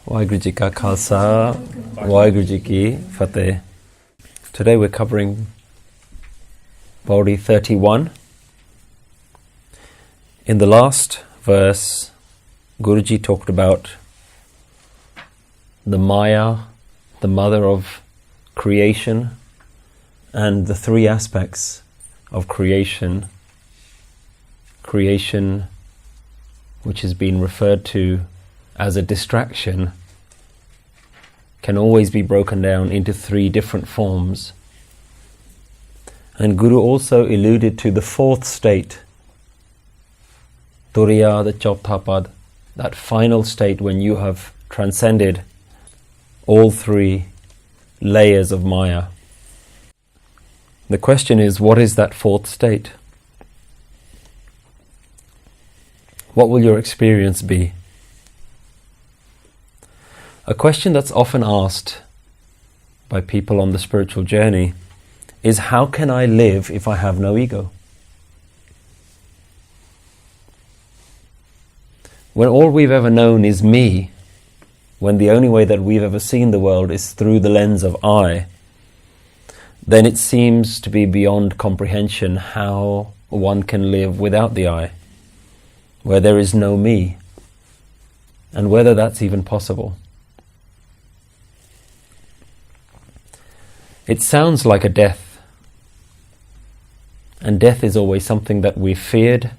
Waheguru Ji Ka Khalsa, Waheguru Ji Ki Fateh. Today we're covering Pauri 31. In the last verse, Guruji talked about the Maya, the mother of creation, and the three aspects of creation. Creation, which has been referred to as a distraction, can always be broken down into three different forms. And Guru also alluded to the fourth state, Turiya, the Chautha, that final state when you have transcended all three layers of Maya. The question is, what is that fourth state? What will your experience be? A question that's often asked by people on the spiritual journey is, how can I live if I have no ego? When all we've ever known is me, when the only way that we've ever seen the world is through the lens of I, then it seems to be beyond comprehension how one can live without the I, where there is no me, and whether that's even possible. It sounds like a death, and death is always something that we've feared,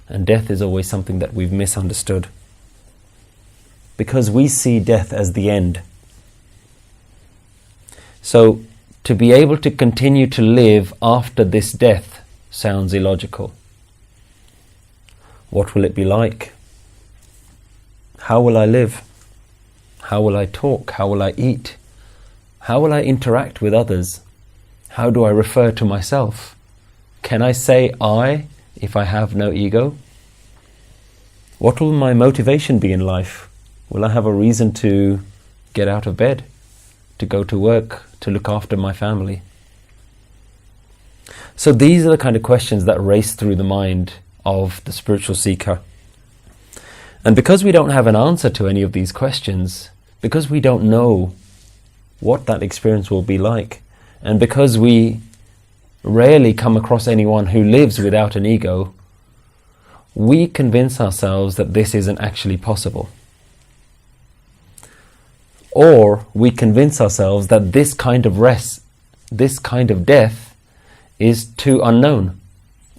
and death is always something that we've misunderstood, because we see death as the end. So to be able to continue to live after this death sounds illogical. What will it be like? How will I live? How will I talk? How will I eat? How will I interact with others? How do I refer to myself? Can I say I if I have no ego? What will my motivation be in life? Will I have a reason to get out of bed, to go to work, to look after my family? So these are the kind of questions that race through the mind of the spiritual seeker. And because we don't have an answer to any of these questions, because we don't know what that experience will be like, and because we rarely come across anyone who lives without an ego, we convince ourselves that this isn't actually possible. Or we convince ourselves that this kind of rest, this kind of death is too unknown.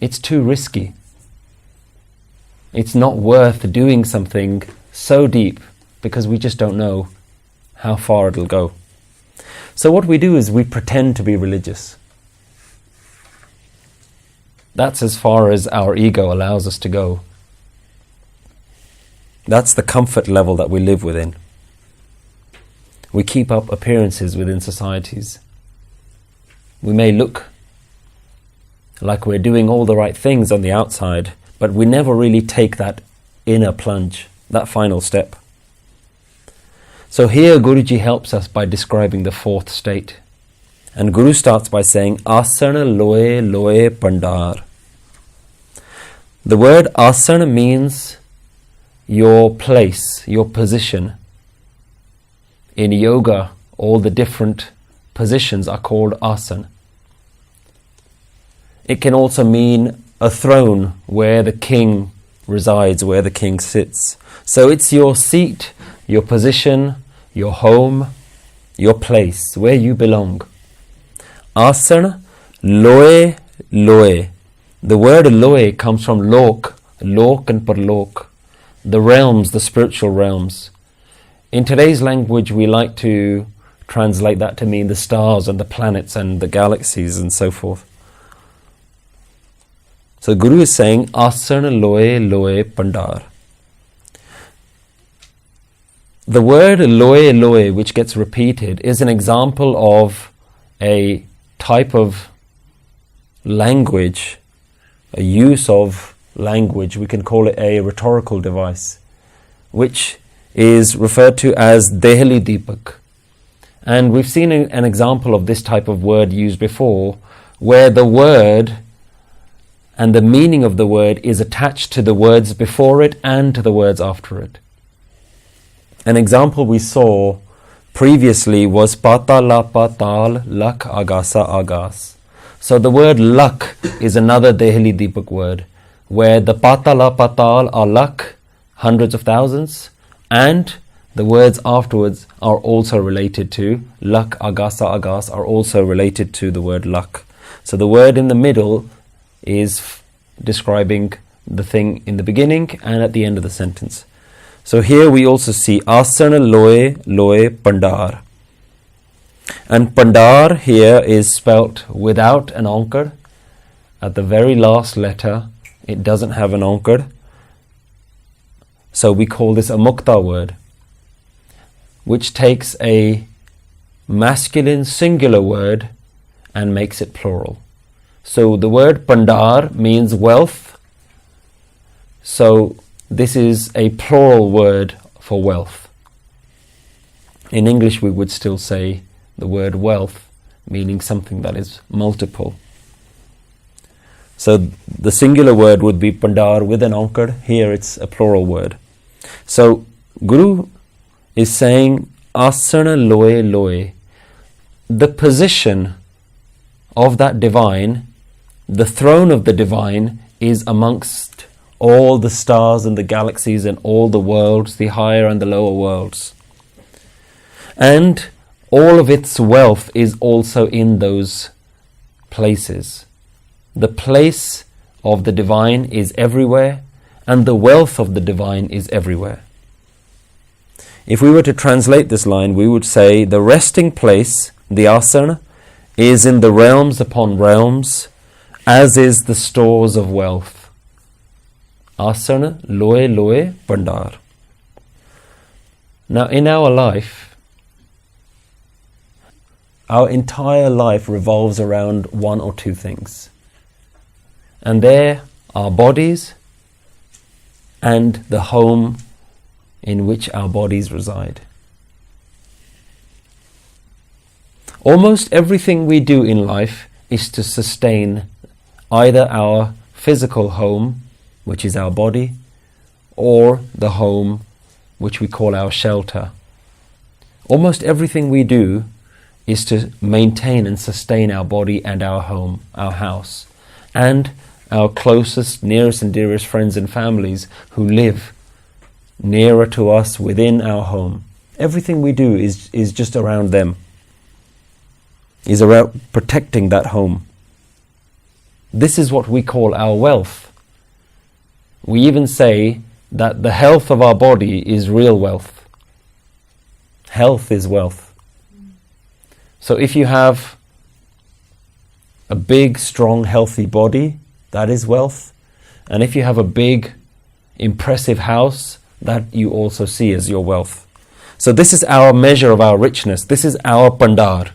It's too risky. It's not worth doing something so deep because we just don't know how far it'll go. So what we do is we pretend to be religious. That's as far as our ego allows us to go. That's the comfort level that we live within. We keep up appearances within societies. We may look like we're doing all the right things on the outside, but we never really take that inner plunge, that final step. So here Guruji helps us by describing the fourth state. And Guru starts by saying, Asana loe loe pandar. The word asana means your place, your position. In yoga, all the different positions are called asana. It can also mean a throne where the king resides, where the king sits. So it's your seat, your position, your home, your place, where you belong. Asana, loe, loe. The word loe comes from lok and parlok, the realms, the spiritual realms. In today's language, we like to translate that to mean the stars and the planets and the galaxies and so forth. So Guru is saying, Asana loe loe pandar. The word loe loe, which gets repeated, is an example of a type of language, a use of language. We can call it a rhetorical device, which is referred to as Dehli Deepak. And we've seen an example of this type of word used before, where the word and the meaning of the word is attached to the words before it and to the words after it. An example we saw previously was patala patal lak agasa agas. So the word lak is another Dehli Deepak word, where the patala patal are lak, hundreds of thousands, and the words afterwards are also related to lak, agasa, agas are also related to the word lak. So the word in the middle is describing the thing in the beginning and at the end of the sentence. So here we also see asana loe loe pandar. And pandar here is spelt without an onkar. At the very last letter, it doesn't have an onkar. So we call this a mukta word, which takes a masculine singular word and makes it plural. So the word pandar means wealth. So this is a plural word for wealth. In English we would still say the word wealth, meaning something that is multiple. So the singular word would be pandar with an onkar. Here it's a plural word. So Guru is saying asana loe loe. The position of that divine, the throne of the divine, is amongst all the stars and the galaxies and all the worlds, the higher and the lower worlds. And all of its wealth is also in those places. The place of the divine is everywhere, and the wealth of the divine is everywhere. If we were to translate this line, we would say the resting place, the asana, is in the realms upon realms, as is the stores of wealth. Asana loe loe pandar. Now in our life, our entire life revolves around one or two things. And they're our bodies and the home in which our bodies reside. Almost everything we do in life is to sustain either our physical home, which is our body, or the home which we call our shelter. Almost everything we do is to maintain and sustain our body and our home, our house, and our closest, nearest and dearest friends and families who live nearer to us within our home. Everything we do is just around them, is around protecting that home. This is what we call our wealth. We even say that the health of our body is real wealth. Health is wealth. So if you have a big, strong, healthy body, that is wealth. And if you have a big, impressive house, that you also see as your wealth. So this is our measure of our richness. This is our pandar.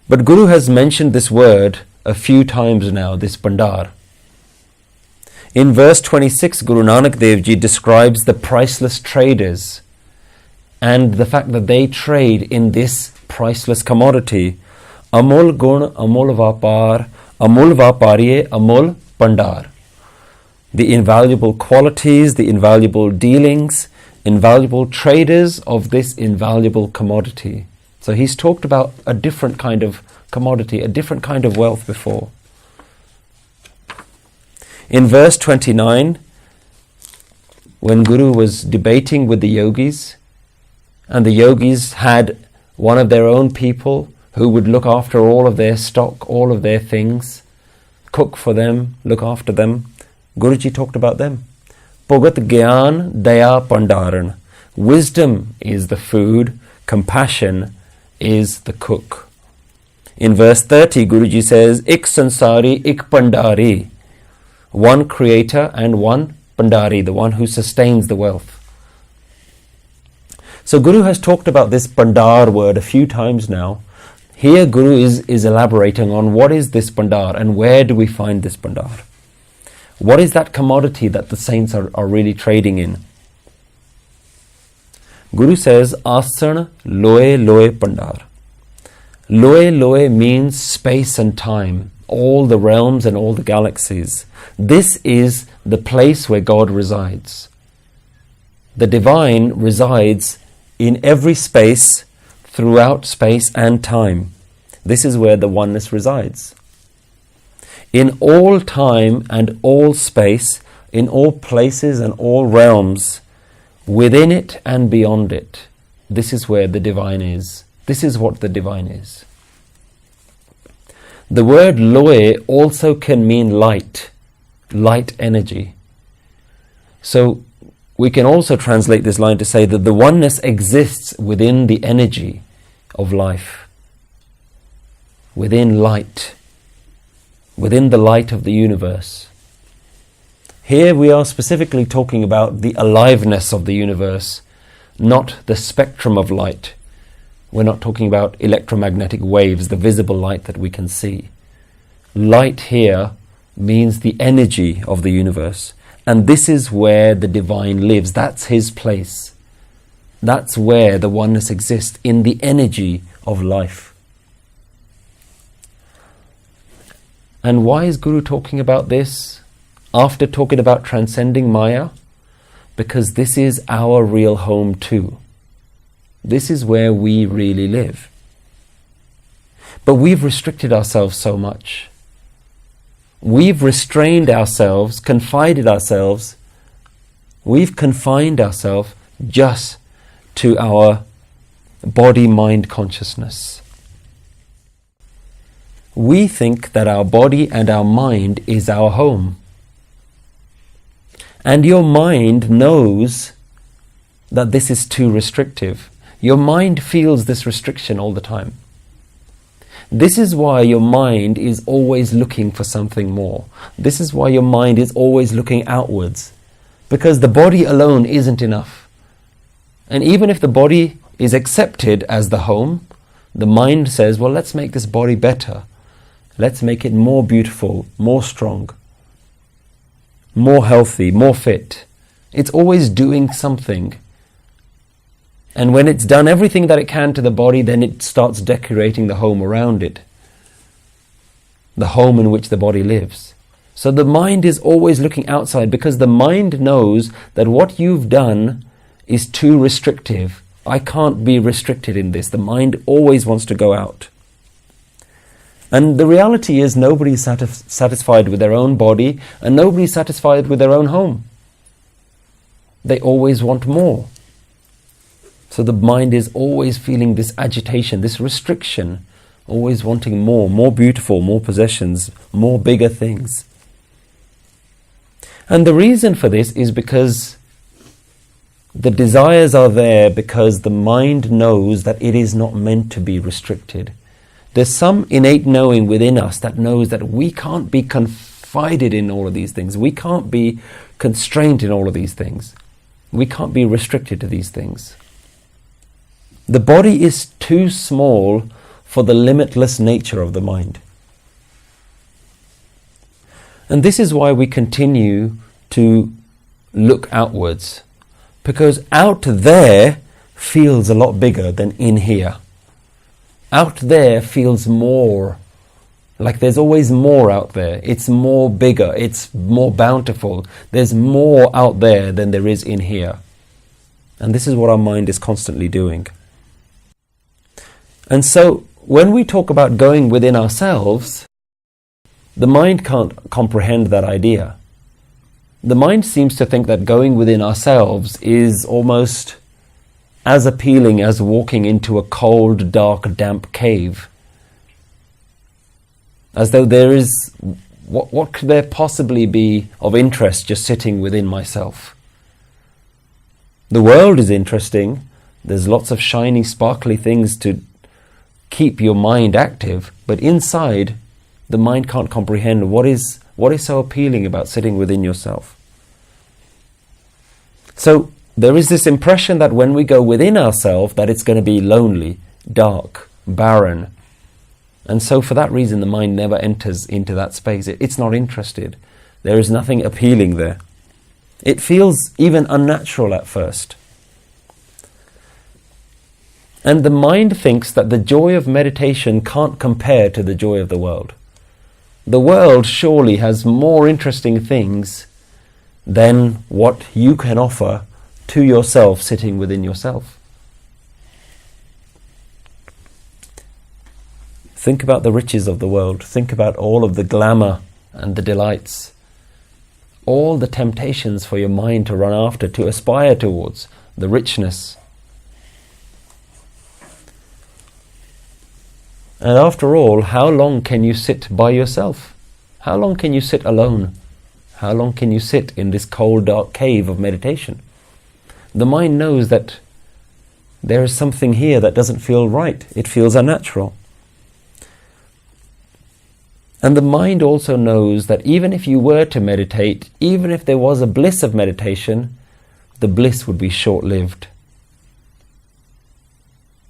But Guru has mentioned this word a few times now, this pandar. In verse 26, Guru Nanak Dev Ji describes the priceless traders and the fact that they trade in this priceless commodity. Amul gun, amul vapar, amul vapariye, amul pandar. The invaluable qualities, the invaluable dealings, invaluable traders of this invaluable commodity. So he's talked about a different kind of commodity, a different kind of wealth before. In verse 29, when Guru was debating with the yogis, and the yogis had one of their own people who would look after all of their stock, all of their things, cook for them, look after them, Guruji talked about them. Bhogat Gyan Daya Pandaran. Wisdom is the food, compassion is the cook. In verse 30, Guruji says, Ik Sansari, Ik Pandari. One creator and one Pandari, the one who sustains the wealth. So Guru has talked about this Pandar word a few times now. Here Guru is elaborating on what is this Pandar and where do we find this Pandar? What is that commodity that the saints are really trading in? Guru says, Asana loe loe Pandar. Loe loe means space and time, all the realms and all the galaxies. This is the place where God resides. The divine resides in every space, throughout space and time. This is where the oneness resides. In all time and all space, in all places and all realms, within it and beyond it, this is where the divine is. This is what the divine is. The word loe also can mean light, light energy. So we can also translate this line to say that the oneness exists within the energy of life, within light, within the light of the universe. Here we are specifically talking about the aliveness of the universe, not the spectrum of light. We're not talking about electromagnetic waves, the visible light that we can see. Light here means the energy of the universe. And this is where the divine lives. That's his place. That's where the oneness exists, in the energy of life. And why is Guru talking about this after talking about transcending Maya? Because this is our real home too. This is where we really live. But we've restricted ourselves so much. We've restrained ourselves, confided ourselves. We've confined ourselves just to our body-mind consciousness. We think that our body and our mind is our home. And your mind knows that this is too restrictive. Your mind feels this restriction all the time. This is why your mind is always looking for something more. This is why your mind is always looking outwards. Because the body alone isn't enough. And even if the body is accepted as the home, the mind says, well, let's make this body better. Let's make it more beautiful, more strong, more healthy, more fit. It's always doing something. And when it's done everything that it can to the body, then it starts decorating the home around it. The home in which the body lives. So the mind is always looking outside because the mind knows that what you've done is too restrictive. I can't be restricted in this. The mind always wants to go out. And the reality is nobody's satisfied with their own body and nobody's satisfied with their own home. They always want more. So the mind is always feeling this agitation, this restriction, always wanting more, more beautiful, more possessions, more bigger things. And the reason for this is because the desires are there because the mind knows that it is not meant to be restricted. There's some innate knowing within us that knows that we can't be confided in all of these things. We can't be constrained in all of these things. We can't be restricted to these things. The body is too small for the limitless nature of the mind. And this is why we continue to look outwards. Because out there feels a lot bigger than in here. Out there feels more, like there's always more out there. It's more bigger, it's more bountiful. There's more out there than there is in here. And this is what our mind is constantly doing. And so when we talk about going within ourselves, the mind can't comprehend that idea. The mind seems to think that going within ourselves is almost as appealing as walking into a cold, dark, damp cave. As though there is, what could there possibly be of interest just sitting within myself? The world is interesting. There's lots of shiny, sparkly things to keep your mind active, but inside, the mind can't comprehend what is so appealing about sitting within yourself. So there is this impression that when we go within ourselves, that it's going to be lonely, dark, barren. And so for that reason, the mind never enters into that space. It's not interested. There is nothing appealing there. It feels even unnatural at first. And the mind thinks that the joy of meditation can't compare to the joy of the world. The world surely has more interesting things than what you can offer to yourself sitting within yourself. Think about the riches of the world. Think about all of the glamour and the delights. All the temptations for your mind to run after, to aspire towards, the richness. And after all, how long can you sit by yourself? How long can you sit alone? How long can you sit in this cold, dark cave of meditation? The mind knows that there is something here that doesn't feel right. It feels unnatural. And the mind also knows that even if you were to meditate, even if there was a bliss of meditation, the bliss would be short-lived.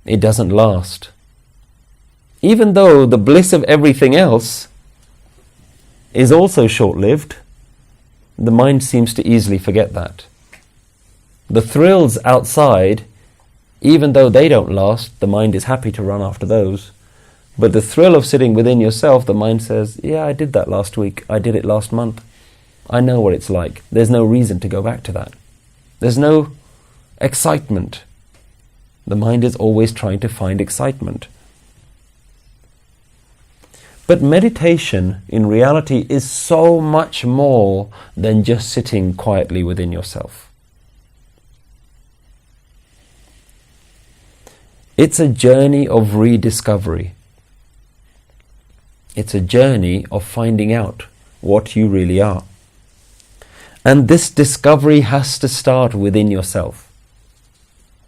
It doesn't last. Even though the bliss of everything else is also short-lived, the mind seems to easily forget that. The thrills outside, even though they don't last, the mind is happy to run after those. But the thrill of sitting within yourself, the mind says, yeah, I did that last week, I did it last month. I know what it's like. There's no reason to go back to that. There's no excitement. The mind is always trying to find excitement. But meditation, in reality, is so much more than just sitting quietly within yourself. It's a journey of rediscovery. It's a journey of finding out what you really are. And this discovery has to start within yourself.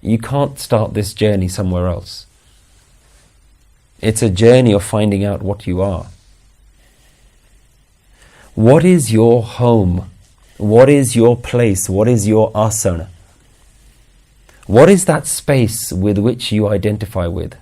You can't start this journey somewhere else. It's a journey of finding out what you are. What is your home? What is your place? What is your asana? What is that space with which you identify with?